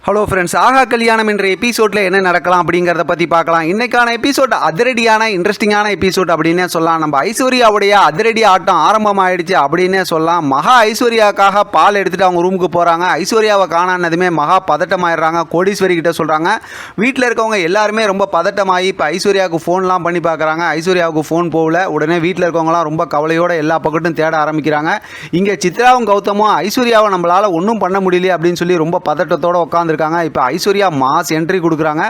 Hello friends, ஆகா கல்யாணம் என்ற எபிசோடில் என்ன நடக்கலாம் அப்படிங்கிறத பற்றி பார்க்கலாம். இன்றைக்கான எபிசோட் அதிரடியான இன்ட்ரெஸ்டிங்கான எபிசோட் அப்படின்னே சொல்லலாம். நம்ம ஐஸ்வர்யாவுடைய அதிரடி ஆட்டம் ஆரம்பமாயிடுச்சு அப்படின்னே சொல்லலாம். மகா ஐஸ்வர்யாவுக்காக பால் எடுத்துகிட்டு அவங்க ரூமுக்கு போகிறாங்க. ஐஸ்வர்யாவை காணானதுமே மகா பதட்டமாயிடுறாங்க. கோடீஸ்வரி கிட்ட சொல்கிறாங்க. வீட்டில் இருக்கவங்க எல்லாருமே ரொம்ப பதட்டமாகி இப்போ ஐஸ்வர்யாவுக்கு ஃபோன்லாம் பண்ணி பார்க்குறாங்க. ஐஸ்வர்யாவுக்கு ஃபோன் போகல. உடனே வீட்டில் இருக்கவங்களாம் ரொம்ப கவலையோடு எல்லா பக்கட்டும் தேட ஆரம்பிக்கிறாங்க. இங்கே சித்ராவும் கௌதமும் ஐஸ்வர்யாவை நம்மளால் ஒன்றும் பண்ண முடியலையே அப்படின்னு சொல்லி ரொம்ப பதட்டத்தோடு உட்காந்து இருக்காங்க. இப்போ ஐஸ்வர்யா மாஸ் என்ட்ரி கொடுக்குறாங்க.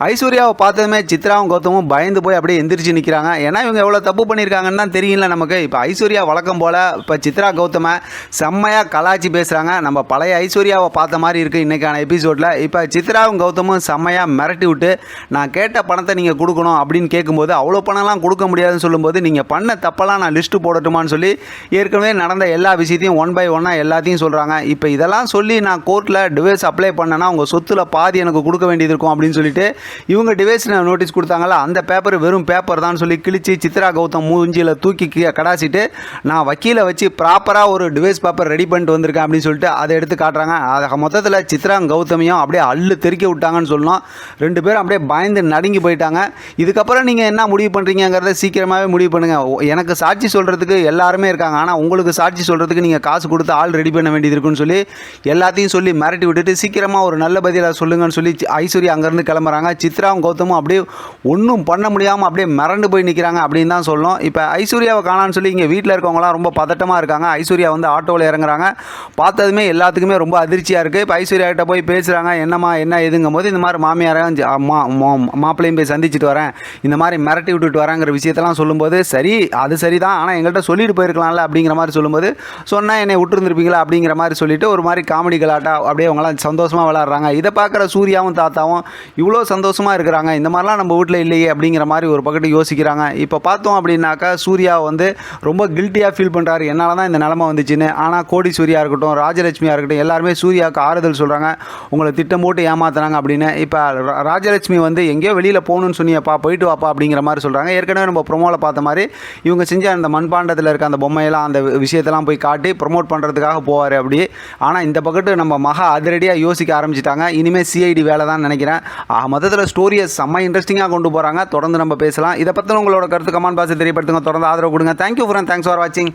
ஐஸ்வர்யாவை பார்த்ததுமே சித்ராவும் கௌதமும் பயந்து போய் அப்படியே எந்திரிச்சு நிற்கிறாங்க. ஏன்னா இவங்க எவ்வளோ தப்பு பண்ணியிருக்காங்கன்னு தான் தெரியல நமக்கு. இப்போ ஐஸ்வர்யா வழக்கம் போல் இப்போ சித்ரா கௌதமை செம்மையாக கலாச்சி பேசுகிறாங்க. நம்ம பழைய ஐஸ்வர்யாவை பார்த்த மாதிரி இருக்குது இன்றைக்கான எபிசோடில். இப்போ சித்ராவும் கௌதமும் செம்மையாக மிரட்டி விட்டு நான் கேட்ட பணத்தை நீங்கள் கொடுக்கணும் அப்படின்னு கேட்கும்போது அவ்வளோ பணம்லாம் கொடுக்க முடியாதுன்னு சொல்லும்போது நீங்கள் பண்ண தப்பெல்லாம் நான் லிஸ்ட்டு போடட்டுமான்னு சொல்லி ஏற்கனவே நடந்த எல்லா விஷயத்தையும் ஒன் பை ஒன்னாக எல்லாத்தையும் சொல்கிறாங்க. இப்போ இதெல்லாம் சொல்லி நான் கோர்ட்டில் டிவோர்ஸ் அப்ளை பண்ணேன்னா உங்கள் சொத்துல பாதி எனக்கு கொடுக்க வேண்டியது இருக்கும் அப்படின்னு சொல்லிட்டு இவங்க டிவைஸ் நோட்டீஸ் கொடுத்தாங்களா, அந்த பேப்பர் வெறும் பேப்பர் தான் சொல்லி கிழிச்சு சித்ரா கௌதம் மூஞ்சியில் தூக்கி கடாசிட்டு நான் வக்கீலை வச்சு ப்ராப்பராக ஒரு டிவைஸ் பேப்பர் ரெடி பண்ணிட்டு வந்திருக்கேன் அப்படின்னு சொல்லிட்டு அதை எடுத்து காட்டுறாங்க. அதை மொத்தத்தில் சித்ரா கௌதமியும் அப்படியே அள்ளு தெறிக்க விட்டாங்கன்னு சொல்லணும். ரெண்டு பேரும் அப்படியே பயந்து நடுங்கி போயிட்டாங்க. இதுக்கப்புறம் நீங்கள் என்ன முடிவு பண்ணுறீங்கிறத சீக்கிரமாகவே முடிவு பண்ணுங்கள். எனக்கு சாட்சி சொல்கிறதுக்கு எல்லாருமே இருக்காங்க, ஆனால் உங்களுக்கு சாட்சி சொல்கிறதுக்கு நீங்கள் காசு கொடுத்து ஆள் ரெடி பண்ண வேண்டியது இருக்குன்னு சொல்லி எல்லாத்தையும் சொல்லி மிரட்டி விட்டுட்டு சீக்கிரமாக ஒரு நல்ல பதிலாக சொல்லுங்கன்னு சொல்லி ஐஸ்வர்யா அங்கேருந்து கிளம்புறாங்க. சித்ராவும் கௌதமும் அப்படியே ஒன்றும் பண்ண முடியாமல் அப்படியே மிரண்டு போய் நிற்கிறாங்க அப்படின்னு தான் சொல்லணும். இப்போ ஐஸ்வர்யாவை காணான்னு சொல்லி இங்கே வீட்டில் இருக்கவங்களாம் ரொம்ப பதட்டமாக இருக்காங்க. ஐஸ்வர்யா வந்து ஆட்டோவில் இறங்குறாங்க. பார்த்ததுமே எல்லாத்துக்குமே ரொம்ப அதிர்ச்சியாக இருக்குது. இப்போ ஐஸ்வர்யா கிட்ட போய் பேசுகிறாங்க. என்னம்மா என்ன எதுங்கும் போது இந்த மாதிரி மாமியாரையும் மாப்பிள்ளையும் போய் சந்திச்சுட்டு வரேன், இந்த மாதிரி மிரட்டி விட்டுட்டு வரேங்கிற விஷயத்தெல்லாம் சொல்லும்போது சரி அது சரி தான், ஆனால் எங்கள்கிட்ட சொல்லிட்டு போயிருக்கலாம்ல அப்படிங்கிற மாதிரி சொல்லும்போது சொன்னால் என்னை விட்டுருந்துருப்பீங்களா அப்படிங்கிற மாதிரி சொல்லிட்டு ஒரு மாதிரி காமெடி கலாட்டா அப்படியே அவங்களாம் சந்தோஷமாக விளாட்றாங்க. இதை பார்க்குற சூர்யாவும் தாத்தாவும் இவ்வளோ சந்தோஷமாக இருக்கிறாங்க, இந்த மாதிரிலாம் நம்ம வீட்டில் இல்லையே அப்படிங்கிற மாதிரி ஒரு பக்கத்து யோசிக்கிறாங்க. இப்போ பார்த்தோம் அப்படின்னாக்கா சூர்யா வந்து ரொம்ப கில்ட்டியாக ஃபீல் பண்ணுறாரு, என்னால் தான் இந்த நிலமை வந்துச்சுன்னு. ஆனால் கோடீஸ்வரியாக இருக்கட்டும் ராஜலட்சுமியாக இருக்கட்டும் எல்லாருமே சூர்யாவுக்கு ஆறுதல் சொல்கிறாங்க, உங்களை திட்டம் போட்டு ஏமாத்துறாங்க அப்படின்னு. இப்போ ராஜலட்சுமி வந்து எங்கேயோ வெளியில் போகணுன்னு சொன்னியப்பா, போயிட்டு வாப்பா அப்படிங்கிற மாதிரி சொல்கிறாங்க. ஏற்கனவே நம்ம ப்ரொமோவில் பார்த்த மாதிரி இவங்க செஞ்ச அந்த மண்பாண்டத்தில் இருக்க அந்த பொம்மையெல்லாம் அந்த விஷயத்தெல்லாம் போய் காட்டி ப்ரொமோட் பண்ணுறதுக்காக போவார் அப்படி. ஆனால் இந்த பக்கத்து நம்ம மகா அதிரடியாக யோசிக்க ஆரம்பிச்சிட்டாங்க. இனிமேல் சிஐடி வேலை தான் நினைக்கிறேன். மொத்தத்தில் ஸ்டோரியை செம்ம இன்ட்ரெஸ்டிங்காக கொண்டு போகிறாங்க. தொடர்ந்து நம்ம பேசலாம். இதை பற்றி உங்களோட கருத்து கமெண்ட் பாக்ஸில் தெரியப்படுத்துங்க. தொடர்ந்து ஆதரவு கொடுங்க. தேங்க்யூ ஃப்ரெண்ட், தேங்க்ஸ் ஃபார் வாட்சிங்.